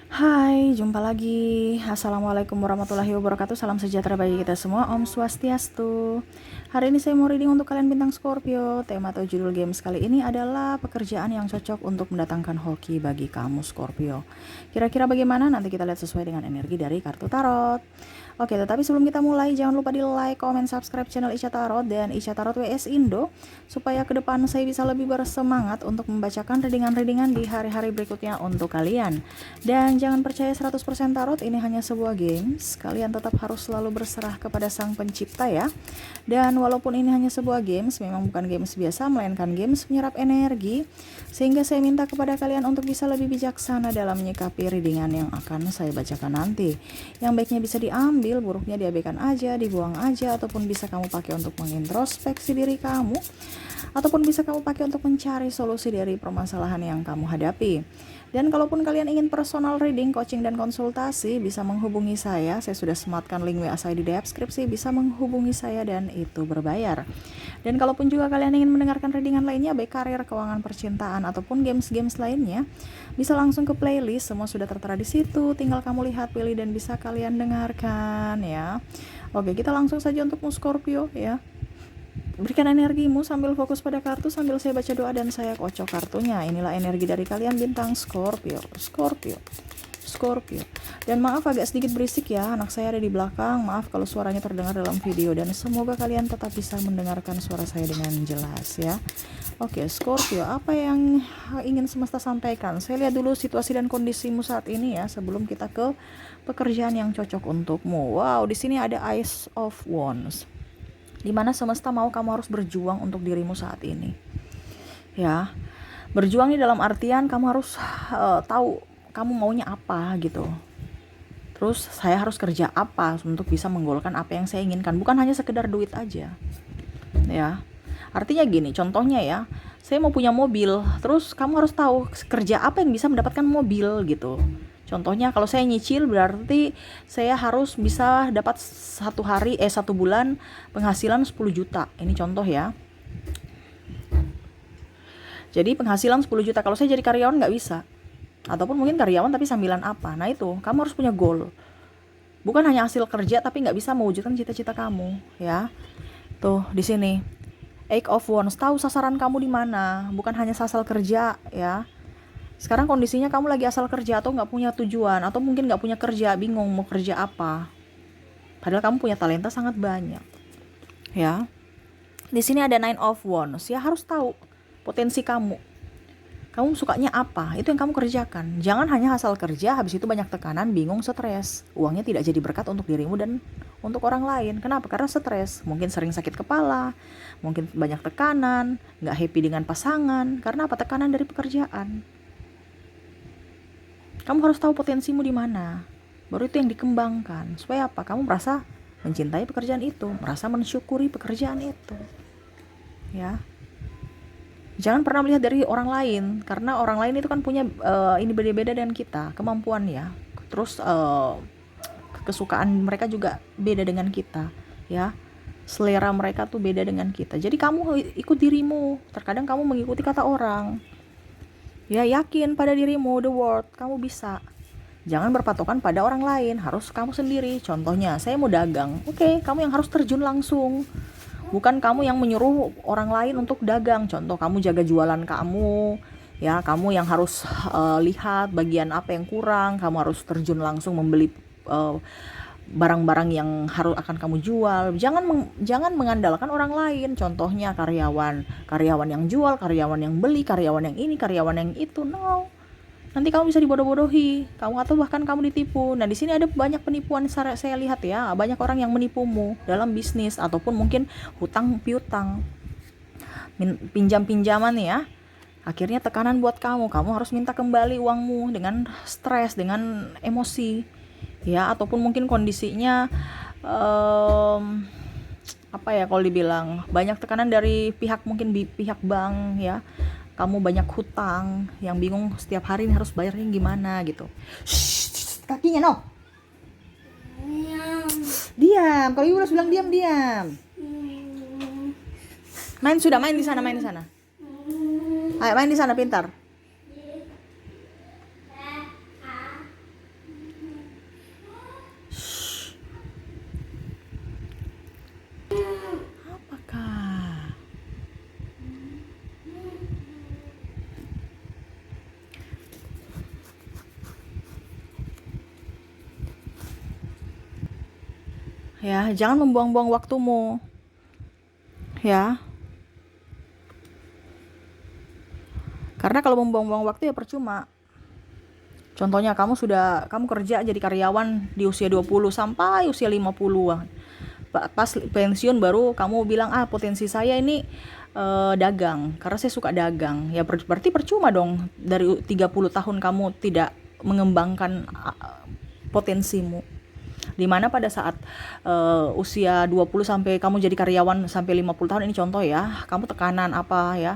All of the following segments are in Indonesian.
Hai, jumpa lagi. Assalamualaikum warahmatullahi wabarakatuh. Salam sejahtera bagi kita semua. Om Swastiastu. Hari ini saya mau reading untuk kalian bintang Scorpio. Tema atau judul games kali ini adalah pekerjaan yang cocok untuk mendatangkan hoki bagi kamu Scorpio. Kira-kira bagaimana? Nanti kita lihat sesuai dengan energi dari kartu tarot. Oke, tetapi sebelum kita mulai, jangan lupa di like, comment, subscribe channel Ica Tarot dan Ica Tarot WS Indo, supaya ke depan saya bisa lebih bersemangat untuk membacakan readingan-readingan di hari-hari berikutnya untuk kalian. Dan jangan percaya 100% tarot, ini hanya sebuah games. Kalian tetap harus selalu berserah kepada sang pencipta ya. Dan walaupun ini hanya sebuah games, memang bukan games biasa, melainkan games menyerap energi. Sehingga saya minta kepada kalian untuk bisa lebih bijaksana dalam menyikapi readingan yang akan saya bacakan nanti. Yang baiknya bisa diambil, buruknya diabaikan aja, dibuang aja, ataupun bisa kamu pakai untuk mengintrospeksi diri kamu, ataupun bisa kamu pakai untuk mencari solusi dari permasalahan yang kamu hadapi. Dan kalaupun kalian ingin personal reading, coaching, dan konsultasi, bisa menghubungi saya. Saya sudah sematkan link WA saya di deskripsi, bisa menghubungi saya dan itu berbayar. Dan kalaupun juga kalian ingin mendengarkan readingan lainnya, baik karir, keuangan, percintaan, ataupun games-games lainnya, bisa langsung ke playlist, semua sudah tertera di situ. Tinggal kamu lihat, pilih, dan bisa kalian dengarkan ya. Oke, kita langsung saja untuk Scorpio ya. Berikan energimu sambil fokus pada kartu, sambil saya baca doa dan saya kocok kartunya. Inilah energi dari kalian bintang Scorpio. Dan maaf agak sedikit berisik ya, anak saya ada di belakang. Maaf kalau suaranya terdengar dalam video, dan semoga kalian tetap bisa mendengarkan suara saya dengan jelas ya. Oke, Scorpio, apa yang ingin semesta sampaikan? Saya lihat dulu situasi dan kondisimu saat ini ya, sebelum kita ke pekerjaan yang cocok untukmu. Wow, di sini ada Ace of Wands, dimana semesta mau kamu harus berjuang untuk dirimu saat ini ya. Berjuang ini dalam artian kamu harus tahu kamu maunya apa gitu, terus saya harus kerja apa untuk bisa menggolkan apa yang saya inginkan, bukan hanya sekedar duit aja ya. Artinya gini, contohnya ya, saya mau punya mobil, terus kamu harus tahu kerja apa yang bisa mendapatkan mobil gitu. Contohnya kalau saya nyicil, berarti saya harus bisa dapat satu bulan penghasilan 10 juta. Ini contoh ya. Jadi penghasilan 10 juta. Kalau saya jadi karyawan nggak bisa. Ataupun mungkin karyawan tapi sambilan apa. Nah itu, kamu harus punya goal. Bukan hanya hasil kerja tapi nggak bisa mewujudkan cita-cita kamu ya. Tuh di sini. Eight of Wands, tahu sasaran kamu di mana. Bukan hanya asal kerja ya. Sekarang kondisinya kamu lagi asal kerja atau nggak punya tujuan, atau mungkin nggak punya kerja, bingung mau kerja apa. Padahal kamu punya talenta sangat banyak, ya. Di sini ada Nine of Wands, ya harus tahu potensi kamu. Kamu sukanya apa, itu yang kamu kerjakan. Jangan hanya asal kerja, habis itu banyak tekanan, bingung, stres. Uangnya tidak jadi berkat untuk dirimu dan untuk orang lain. Kenapa? Karena stres. Mungkin sering sakit kepala, mungkin banyak tekanan, nggak happy dengan pasangan. Karena apa? Tekanan dari pekerjaan. Kamu harus tahu potensimu di mana. Baru itu yang dikembangkan. Supaya apa? Kamu merasa mencintai pekerjaan itu, merasa mensyukuri pekerjaan itu. Ya. Jangan pernah melihat dari orang lain, karena orang lain itu kan punya ini beda-beda dengan kita, kemampuan ya. Terus kesukaan mereka juga beda dengan kita, ya. Selera mereka tuh beda dengan kita. Jadi kamu ikut dirimu. Terkadang kamu mengikuti kata orang. Ya, yakin pada dirimu, the world, kamu bisa. Jangan berpatokan pada orang lain, harus kamu sendiri. Contohnya, saya mau dagang. Oke, kamu yang harus terjun langsung. Bukan kamu yang menyuruh orang lain untuk dagang. Contoh, kamu jaga jualan kamu. Ya, kamu yang harus lihat bagian apa yang kurang. Kamu harus terjun langsung membeli barang-barang yang akan kamu jual. Jangan mengandalkan orang lain. Contohnya karyawan yang jual, karyawan yang beli, karyawan yang ini, karyawan yang itu. No, nanti kamu bisa dibodoh-bodohi, kamu atau bahkan kamu ditipu. Nah di sini ada banyak penipuan, saya lihat ya, banyak orang yang menipumu dalam bisnis ataupun mungkin hutang piutang, pinjam-pinjaman ya. Akhirnya tekanan buat kamu harus minta kembali uangmu dengan stres, dengan emosi ya. Ataupun mungkin kondisinya apa ya, kalau dibilang banyak tekanan dari mungkin pihak bank ya. Kamu banyak hutang yang bingung setiap hari ini harus bayarnya gimana gitu. Shh, kakinya no. Diam, kalau ibu udah bilang diam. Main di sana. Ayo main di sana pintar. Ya, jangan membuang-buang waktumu. Ya, karena kalau membuang-buang waktu ya percuma. Contohnya kamu kerja jadi karyawan di usia 20 sampai usia 50-an. Pas pensiun baru kamu bilang, potensi saya ini dagang, karena saya suka dagang. Ya berarti percuma dong, dari 30 tahun kamu tidak mengembangkan potensimu. Dimana pada saat usia 20 sampai kamu jadi karyawan sampai 50 tahun, ini contoh ya, kamu tekanan apa ya,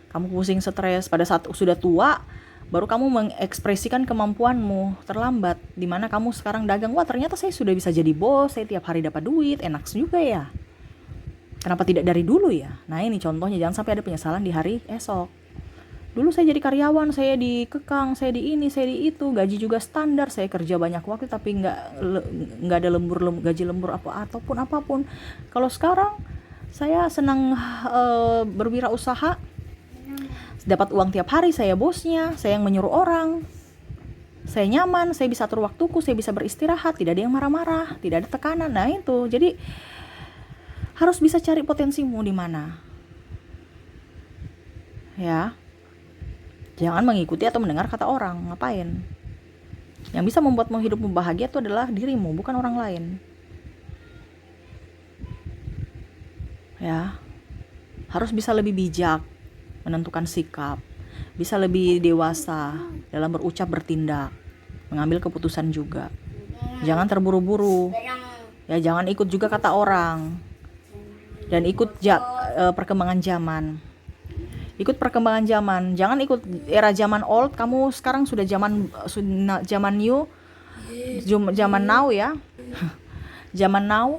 kamu pusing, stres. Pada saat sudah tua baru kamu mengekspresikan kemampuanmu, terlambat. Dimana kamu sekarang dagang, wah ternyata saya sudah bisa jadi bos, saya tiap hari dapat duit, enak juga ya, kenapa tidak dari dulu ya. Nah ini contohnya, jangan sampai ada penyesalan di hari esok. Dulu saya jadi karyawan, saya dikekang, saya di ini, saya di itu, gaji juga standar, saya kerja banyak waktu tapi nggak ada gaji lembur ataupun apapun. Kalau sekarang saya senang berwirausaha, dapat uang tiap hari, saya bosnya, saya yang menyuruh orang, saya nyaman, saya bisa atur waktuku, saya bisa beristirahat, tidak ada yang marah-marah, tidak ada tekanan. Nah itu, jadi harus bisa cari potensimu di mana, ya. Jangan mengikuti atau mendengar kata orang. Ngapain? Yang bisa membuatmu hidupmu bahagia itu adalah dirimu, bukan orang lain. Ya, harus bisa lebih bijak menentukan sikap, bisa lebih dewasa dalam berucap, bertindak, mengambil keputusan juga. Jangan terburu-buru. Ya, jangan ikut juga kata orang. Dan ikut perkembangan zaman. Ikut perkembangan zaman. Jangan ikut era zaman old, kamu sekarang sudah zaman new, zaman now ya. Zaman now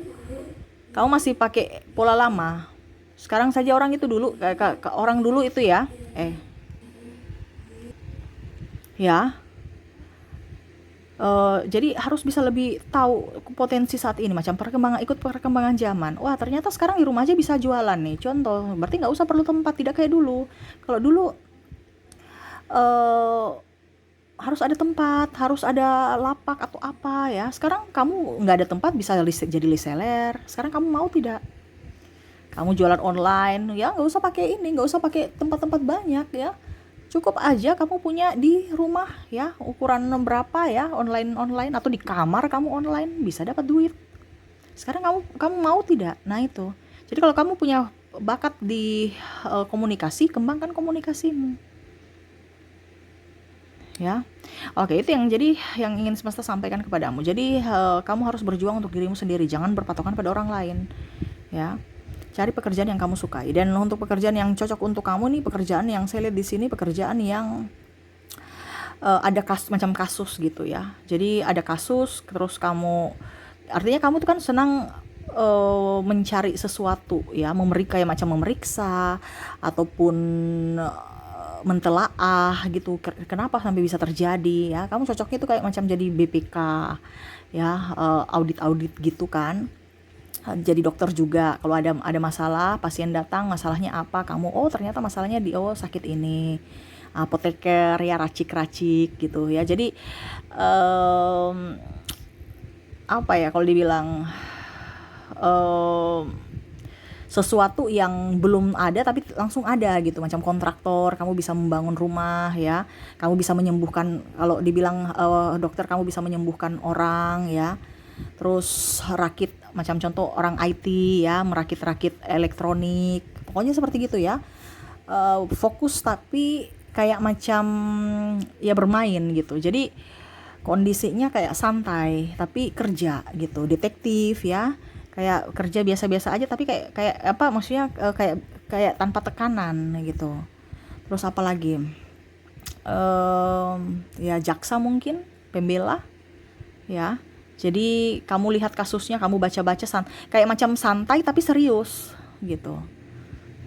kamu masih pakai pola lama. Sekarang saja orang itu dulu, orang dulu itu ya, ya, jadi harus bisa lebih tahu potensi saat ini, macam ikut perkembangan zaman. Wah ternyata sekarang di rumah aja bisa jualan nih, contoh. Berarti nggak usah perlu tempat, tidak kayak dulu. Kalau dulu harus ada tempat, harus ada lapak atau apa ya. Sekarang kamu nggak ada tempat, bisa jadi reseller. Sekarang kamu mau tidak? Kamu jualan online, ya nggak usah pakai ini, nggak usah pakai tempat-tempat banyak ya. Cukup aja kamu punya di rumah ya, ukuran berapa ya, online atau di kamar kamu online, bisa dapat duit. Sekarang kamu mau tidak? Nah itu. Jadi kalau kamu punya bakat di komunikasi, kembangkan komunikasimu. Ya. Oke, itu yang ingin semesta sampaikan kepadamu. Jadi kamu harus berjuang untuk dirimu sendiri, jangan berpatokan pada orang lain. Ya. Cari pekerjaan yang kamu sukai, dan untuk pekerjaan yang cocok untuk kamu nih, pekerjaan yang saya lihat di sini, pekerjaan yang ada macam kasus gitu ya. Jadi ada kasus, terus artinya kamu tuh kan senang mencari sesuatu ya, kayak macam memeriksa ataupun mentelaah gitu, kenapa sampai bisa terjadi ya. Kamu cocoknya tuh kayak macam jadi BPK ya, audit gitu kan. Jadi dokter juga, kalau ada masalah, pasien datang masalahnya apa, kamu ternyata masalahnya sakit ini. Apoteker ya, racik gitu ya. Jadi apa ya kalau dibilang sesuatu yang belum ada tapi langsung ada gitu, macam kontraktor, kamu bisa membangun rumah ya, kamu bisa menyembuhkan, kalau dibilang dokter, kamu bisa menyembuhkan orang ya. Terus rakit, macam contoh orang IT ya, merakit elektronik, pokoknya seperti gitu ya. Fokus tapi kayak macam ya bermain gitu. Jadi kondisinya kayak santai tapi kerja gitu, detektif ya, kayak kerja biasa-biasa aja tapi kayak apa maksudnya, kayak tanpa tekanan gitu. Terus apa lagi, ya jaksa mungkin, pembela ya. Jadi kamu lihat kasusnya, kamu baca-baca kayak macam santai tapi serius gitu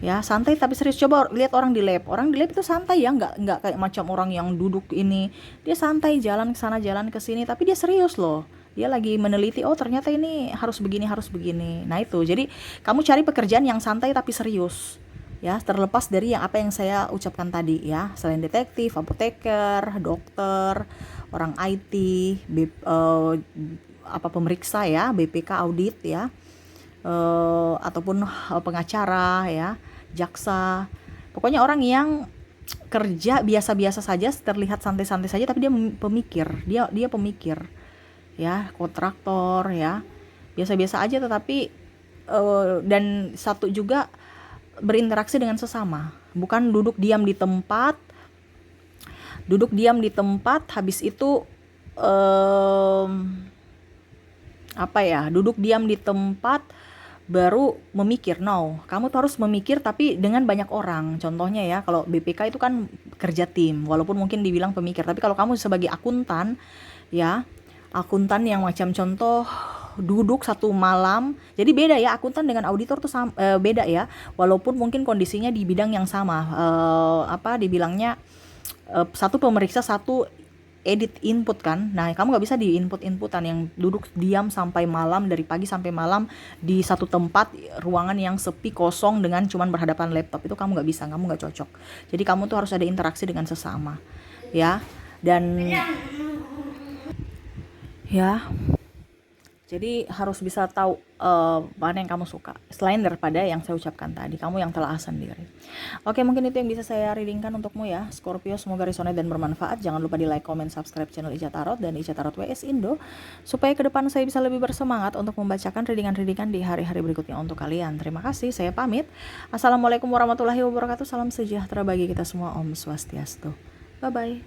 ya. Santai tapi serius. Coba lihat orang di lab itu santai ya, nggak kayak macam orang yang duduk ini, dia santai, jalan ke sana jalan ke sini, tapi dia serius loh, dia lagi meneliti, ternyata ini harus begini. Nah itu, jadi kamu cari pekerjaan yang santai tapi serius ya, terlepas dari apa yang saya ucapkan tadi ya. Selain detektif, apoteker, dokter, orang IT, pemeriksa ya, BPK audit ya, ataupun pengacara ya, jaksa. Pokoknya orang yang kerja biasa-biasa saja, terlihat santai-santai saja, tapi dia pemikir, dia pemikir ya, kontraktor ya, biasa-biasa aja tetapi dan satu juga berinteraksi dengan sesama, bukan duduk diam di tempat habis itu duduk diam di tempat baru memikir. No, kamu tuh harus memikir tapi dengan banyak orang. Contohnya ya, kalau BPK itu kan kerja tim, walaupun mungkin dibilang pemikir, tapi kalau kamu sebagai akuntan ya, akuntan yang macam contoh duduk satu malam, jadi beda ya, akuntan dengan auditor tuh beda ya, walaupun mungkin kondisinya di bidang yang sama, dibilangnya satu pemeriksa, satu edit input kan. Nah, kamu nggak bisa di inputan yang duduk diam sampai malam, dari pagi sampai malam di satu tempat, ruangan yang sepi kosong dengan cuman berhadapan laptop. Itu kamu nggak bisa, kamu nggak cocok. Jadi kamu tuh harus ada interaksi dengan sesama ya. Dan ya, jadi harus bisa tahu mana yang kamu suka, selain daripada yang saya ucapkan tadi, kamu yang telah sendiri. Oke, mungkin itu yang bisa saya readingkan untukmu ya Scorpio, semoga resonate dan bermanfaat. Jangan lupa di like, comment, subscribe channel Ica Tarot dan Ica Tarot WS Indo, supaya ke depan saya bisa lebih bersemangat untuk membacakan readingan-readingan di hari-hari berikutnya untuk kalian. Terima kasih, saya pamit. Assalamualaikum warahmatullahi wabarakatuh, salam sejahtera bagi kita semua, Om Swastiastu, bye bye.